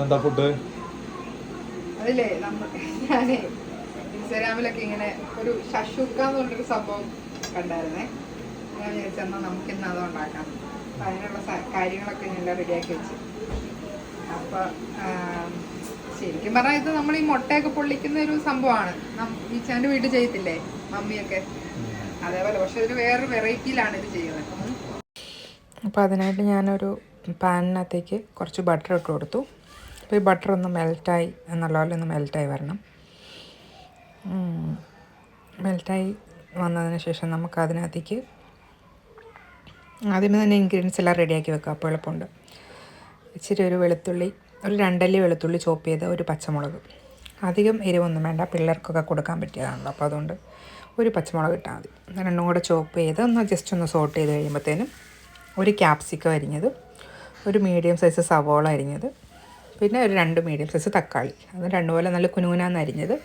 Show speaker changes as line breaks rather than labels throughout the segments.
എന്താ ഫുഡ്?
അതില്ലേ ഞാനേ ഇൻസ്റ്റാഗ്രാമിലൊക്കെ ഇങ്ങനെ ഒരു ഷഷൂക്ക എന്ന് പറഞ്ഞൊരു സംഭവം കണ്ടായിരുന്നേ. ഞാൻ വിചാരിച്ചെന്നാൽ നമുക്ക് ഇന്ന് അത് ഉണ്ടാക്കാം. അപ്പം അതിനുള്ള കാര്യങ്ങളൊക്കെ ഞാൻ റെഡിയാക്കി വെച്ചു. അപ്പം ശരിക്കും പറഞ്ഞാൽ ഇത് നമ്മൾ ഈ മുട്ടയൊക്കെ പൊള്ളിക്കുന്ന ഒരു സംഭവമാണ്. ഈച്ചാൻ്റെ വീട്ടിൽ ചെയ്യത്തില്ലേ മമ്മിയൊക്കെ, അതേപോലെ. പക്ഷെ ഇതിന് വേറൊരു വെറൈറ്റിയിലാണ് ഇത് ചെയ്യുന്നത്. അപ്പോൾ അതിനായിട്ട് ഞാനൊരു പാനിനകത്തേക്ക് കുറച്ച് ബട്ടർ ഇട്ട് കൊടുത്തു. അപ്പോൾ ഈ ബട്ടർ ഒന്ന് മെൽറ്റായി, നല്ലപോലെ ഒന്ന് മെൽറ്റായി വരണം. മെൽറ്റായി വന്നതിന് ശേഷം നമുക്ക് അതിനകത്തേക്ക് ആദ്യമേ തന്നെ ഇൻഗ്രീഡിയൻസ് എല്ലാം റെഡിയാക്കി വെക്കുക. അപ്പോൾ എളുപ്പമുണ്ട്. ഇച്ചിരി ഒരു വെളുത്തുള്ളി, ഒരു 2 അല്ലി വെളുത്തുള്ളി ചോപ്പ് ചെയ്ത്, ഒരു പച്ചമുളക്. അധികം എരിവൊന്നും വേണ്ട, പിള്ളേർക്കൊക്കെ കൊടുക്കാൻ പറ്റിയതാണല്ലോ. അപ്പോൾ അതുകൊണ്ട് ഒരു പച്ചമുളക് ഇട്ടാൽ മതി. രണ്ടും കൂടെ ചോപ്പ് ചെയ്ത് ഒന്ന് ജസ്റ്റ് ഒന്ന് സോട്ട് ചെയ്ത് കഴിയുമ്പോഴത്തേനും ഒരു ക്യാപ്സിക്കം അരിഞ്ഞത്, ഒരു മീഡിയം സൈസ് സവോള അരിഞ്ഞത്, പിന്നെ ഒരു 2 മീഡിയം സൈസ് തക്കാളി, അത് രണ്ടുപോലെ നല്ല കുനുകുനാന്ന് അരിഞ്ഞത്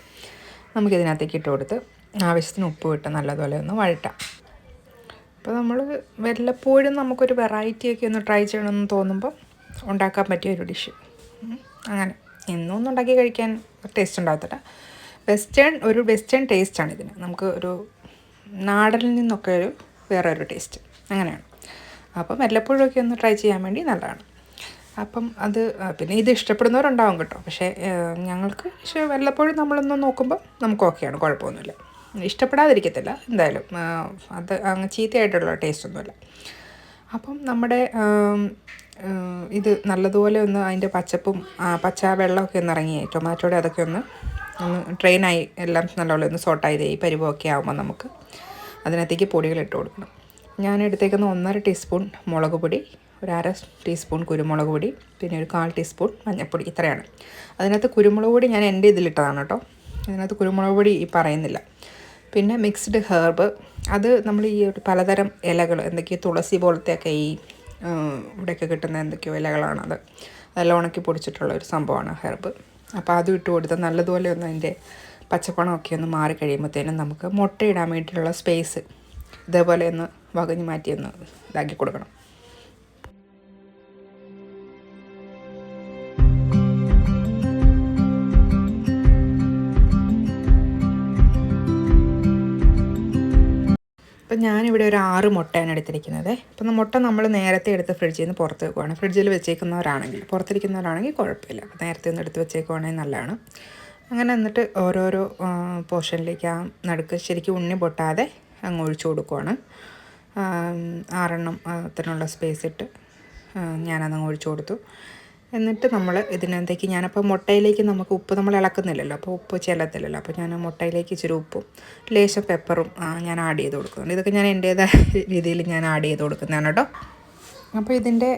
നമുക്കിതിനകത്തേക്ക് ഇട്ട് കൊടുത്ത് ആവശ്യത്തിന് ഉപ്പ് ഇട്ട് നല്ലതുപോലെ ഒന്ന് വഴറ്റാം. അപ്പോൾ നമ്മൾ വല്ലപ്പോഴും നമുക്കൊരു വെറൈറ്റിയൊക്കെ ഒന്ന് ട്രൈ ചെയ്യണമെന്ന് തോന്നുമ്പോൾ ഉണ്ടാക്കാൻ പറ്റിയ ഒരു ഡിഷ്. അങ്ങനെ എന്നൊന്നും ഉണ്ടാക്കി കഴിക്കാൻ ടേസ്റ്റ് ഉണ്ടാകത്തില്ല. വെസ്റ്റേൺ ടേസ്റ്റാണ് ഇതിന്. നമുക്ക് ഒരു നാടനിൽ നിന്നൊക്കെ ഒരു വേറൊരു ടേസ്റ്റ് അങ്ങനെയാണ്. അപ്പം വല്ലപ്പോഴൊക്കെ ഒന്ന് ട്രൈ ചെയ്യാൻ വേണ്ടി നല്ലതാണ്. അപ്പം അത് പിന്നെ ഇത് ഇഷ്ടപ്പെടുന്നവരുണ്ടാവും കേട്ടോ. പക്ഷേ ഞങ്ങൾക്ക് വല്ലപ്പോഴും നമ്മളൊന്ന് നോക്കുമ്പോൾ നമുക്ക് ഓക്കെയാണ്, കുഴപ്പമൊന്നുമില്ല. ഇഷ്ടപ്പെടാതിരിക്കത്തില്ല എന്തായാലും, അത് അങ്ങ് ചീത്തയായിട്ടുള്ള ടേസ്റ്റൊന്നുമില്ല. അപ്പം നമ്മുടെ ഇത് നല്ലതുപോലെ ഒന്ന് അതിൻ്റെ പച്ച വെള്ളമൊക്കെ ഒന്ന് ഇറങ്ങി, ടൊമാറ്റോയുടെ അതൊക്കെ ഒന്ന് ഡ്രെയിനായി എല്ലാം നല്ലപോലെ ഒന്ന് സോട്ടായി ഈ പരിവമൊക്കെ ആകുമ്പോൾ നമുക്ക് അതിനകത്തേക്ക് പൊടികൾ ഇട്ട് കൊടുക്കണം. ഞാൻ എടുത്തേക്കുന്ന 1.5 ടീസ്പൂൺ മുളക് പൊടി, ഒരു 1/2 ടീസ്പൂൺ കുരുമുളക് പൊടി, പിന്നെ ഒരു 1/4 ടീസ്പൂൺ മഞ്ഞൾപ്പൊടി, ഇത്രയാണ്. അതിനകത്ത് കുരുമുളക് പൊടി ഞാൻ എൻ്റെ ഇതിലിട്ടതാണ് കേട്ടോ. ഇതിനകത്ത് കുരുമുളക് പൊടി ഈ പറയുന്നില്ല. പിന്നെ മിക്സ്ഡ് ഹെർബ്, അത് നമ്മൾ ഈ ഒരു പലതരം ഇലകൾ, എന്തൊക്കെയോ തുളസി പോലത്തെയൊക്കെ ഈ ഇവിടെയൊക്കെ കിട്ടുന്ന എന്തൊക്കെയോ ഇലകളാണത്. അതെല്ലാം ഉണക്കി പൊടിച്ചിട്ടുള്ള ഒരു സംഭവമാണ് ഹെർബ്. അപ്പോൾ അതും ഇട്ട് കൊടുത്ത് നല്ലതുപോലെ ഒന്ന് അതിൻ്റെ പച്ചപ്പണമൊക്കെ ഒന്ന് മാറി കഴിയുമ്പോഴത്തേനും നമുക്ക് മുട്ടയിടാൻ വേണ്ടിയിട്ടുള്ള സ്പേസ് ഇതേപോലെ ഒന്ന് വകഞ്ഞ് മാറ്റി ഒന്ന് ഇതാക്കി കൊടുക്കണം. അപ്പം ഞാനിവിടെ ഒരു 6 മുട്ടയാണ് എടുത്തിരിക്കുന്നത്. അപ്പം മുട്ട നമ്മൾ നേരത്തെ എടുത്ത് ഫ്രിഡ്ജിൽ നിന്ന് പുറത്ത് വെക്കുവാണ്. ഫ്രിഡ്ജിൽ വെച്ചേക്കുന്നവരാണെങ്കിൽ, പുറത്തിരിക്കുന്നവരാണെങ്കിൽ കുഴപ്പമില്ല. നേരത്തെ ഒന്ന് എടുത്ത് വെച്ചേക്കുവാണെങ്കിൽ നല്ലതാണ്. അങ്ങനെ എന്നിട്ട് ഓരോരോ പോർഷനിലേക്ക് ആ നടുക്ക് ശരിക്കും ഉണ്ണി പൊട്ടാതെ അങ്ങ് ഒഴിച്ചു കൊടുക്കുവാണ്. 6 അത്രയുള്ള സ്പേസ് ഇട്ട് ഞാനതങ്ങ് ഒഴിച്ചു കൊടുത്തു. എന്നിട്ട് നമ്മൾ ഇതിനകത്തേക്ക് ഞാനപ്പോൾ മുട്ടയിലേക്ക് നമുക്ക് ഉപ്പ് നമ്മൾ ഇളക്കുന്നില്ലല്ലോ, അപ്പോൾ ഉപ്പ് ചെല്ലത്തില്ലല്ലോ. അപ്പോൾ ഞാൻ മുട്ടയിലേക്ക് ഇച്ചിരി ഉപ്പും ലേശം പെപ്പറും ഞാൻ ആഡ് ചെയ്ത് കൊടുക്കുന്നുണ്ട്. ഇതൊക്കെ ഞാൻ എൻ്റേതായ രീതിയിൽ ഞാൻ ആഡ് ചെയ്ത് കൊടുക്കുന്നതാണ് കേട്ടോ. അപ്പോൾ ഇതിൻ്റെ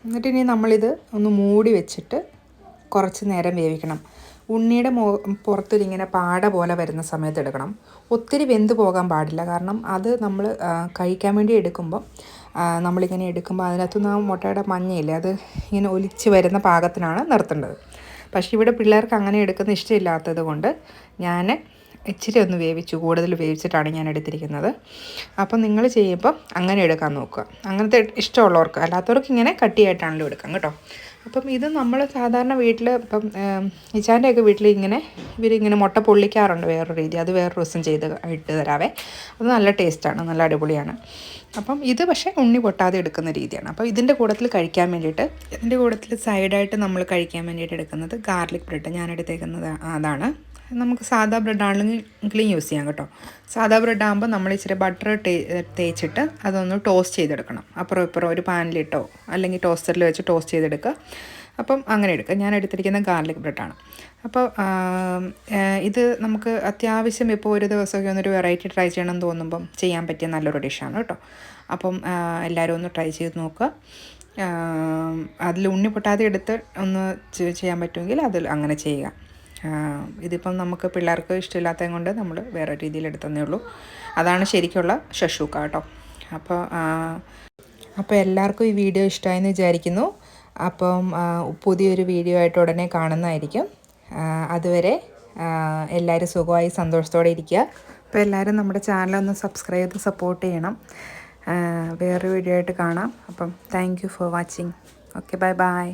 എന്നിട്ട് ഇനി നമ്മളിത് ഒന്ന് മൂടി വെച്ചിട്ട് കുറച്ച് നേരം വേവിക്കണം. ഉണ്ണിയുടെ പുറത്തൊരിങ്ങനെ പാട പോലെ വരുന്ന സമയത്ത് എടുക്കണം. ഒത്തിരി വെന്ത് പോകാൻ പാടില്ല. കാരണം അത് നമ്മൾ കഴിക്കാൻ വേണ്ടി എടുക്കുമ്പോൾ നമ്മളിങ്ങനെ എടുക്കുമ്പോൾ അതിനകത്തുനിന്ന് ആ മുട്ടയുടെ മഞ്ഞയില്ലേ, അത് ഇങ്ങനെ ഒലിച്ച് വരുന്ന പാകത്തിനാണ് നിർത്തേണ്ടത്. പക്ഷേ ഇവിടെ പിള്ളേർക്ക് അങ്ങനെ എടുക്കുന്ന ഇഷ്ടമില്ലാത്തത് കൊണ്ട് ഞാൻ ഇച്ചിരി ഒന്ന് കൂടുതൽ വേവിച്ചിട്ടാണ് ഞാൻ എടുത്തിരിക്കുന്നത്. അപ്പം നിങ്ങൾ ചെയ്യുമ്പോൾ അങ്ങനെ എടുക്കാൻ നോക്കുക. അങ്ങനത്തെ ഇഷ്ടമുള്ളവർക്ക്, അല്ലാത്തവർക്ക് ഇങ്ങനെ കട്ടിയായിട്ടാണല്ലോ എടുക്കാം കേട്ടോ. അപ്പം ഇത് നമ്മൾ സാധാരണ വീട്ടിൽ ഇപ്പം ഇച്ചാൻ്റെയൊക്കെ വീട്ടിൽ ഇവരിങ്ങനെ മുട്ട പൊള്ളിക്കാറുണ്ട് വേറൊരു രീതി. അത് വേറൊരു ദിവസം ഇട്ട് തരാവേ. അത് നല്ല ടേസ്റ്റാണ്, നല്ല അടിപൊളിയാണ്. അപ്പം ഇത് പക്ഷേ ഉണ്ണി പൊട്ടാതെ എടുക്കുന്ന രീതിയാണ്. അപ്പോൾ ഇതിൻ്റെ കൂട്ടത്തിൽ കഴിക്കാൻ വേണ്ടിയിട്ട്, ഇതിൻ്റെ കൂട്ടത്തിൽ സൈഡായിട്ട് നമ്മൾ കഴിക്കാൻ വേണ്ടിയിട്ട് എടുക്കുന്നത് ഗാർലിക് ബ്രെഡ്. ഞാൻ എടുത്തേക്കുന്നത് അതാണ്. നമുക്ക് സാധാ ബ്രെഡ് ആണെങ്കിലും യൂസ് ചെയ്യാം കേട്ടോ. സാധാ ബ്രെഡ് ആകുമ്പോൾ നമ്മൾ ഇച്ചിരി ബട്ടർ തേച്ചിട്ട് അതൊന്ന് ടോസ്റ്റ് ചെയ്തെടുക്കണം. അപ്പുറം ഇപ്പുറം ഒരു പാനിലിട്ടോ അല്ലെങ്കിൽ ടോസ്റ്ററിൽ വെച്ച് ടോസ്റ്റ് ചെയ്തെടുക്കുക. അപ്പം അങ്ങനെ എടുക്കുക. ഞാൻ എടുത്തിരിക്കുന്ന ഗാർലിക് ബ്രെഡാണ്. അപ്പോൾ ഇത് നമുക്ക് അത്യാവശ്യം ഇപ്പോൾ ഒരു ദിവസമൊക്കെ ഒന്നൊരു വെറൈറ്റി ട്രൈ ചെയ്യണമെന്ന് തോന്നുമ്പം ചെയ്യാൻ പറ്റിയ നല്ലൊരു ഡിഷാണ് കേട്ടോ. അപ്പം എല്ലാവരും ഒന്ന് ട്രൈ ചെയ്ത് നോക്കുക. അതിൽ ഉണ്ണി പൊട്ടാതെ എടുത്ത് ഒന്ന് ചെയ്യാൻ പറ്റുമെങ്കിൽ അതിൽ അങ്ങനെ ചെയ്യുക. ഇതിപ്പം നമുക്ക് പിള്ളേർക്ക് ഇഷ്ടമില്ലാത്തത് കൊണ്ട് നമ്മൾ വേറെ രീതിയിൽ എടുത്തതേ ഉള്ളൂ. അതാണ് ശരിക്കുള്ള ഷഷൂക്ക കേട്ടോ. അപ്പോൾ എല്ലാവർക്കും ഈ വീഡിയോ ഇഷ്ടമായെന്ന് വിചാരിക്കുന്നു. അപ്പം പുതിയൊരു വീഡിയോ ആയിട്ട് ഉടനെ കാണുന്നതായിരിക്കും. അതുവരെ എല്ലാവരും സുഖമായി സന്തോഷത്തോടെ ഇരിക്കുക. അപ്പോൾ എല്ലാവരും നമ്മുടെ ചാനലൊന്ന് സബ്സ്ക്രൈബ് ചെയ്ത് സപ്പോർട്ട് ചെയ്യണം. വേറൊരു വീഡിയോ ആയിട്ട് കാണാം. അപ്പം thank you for watching. Okay, bye bye.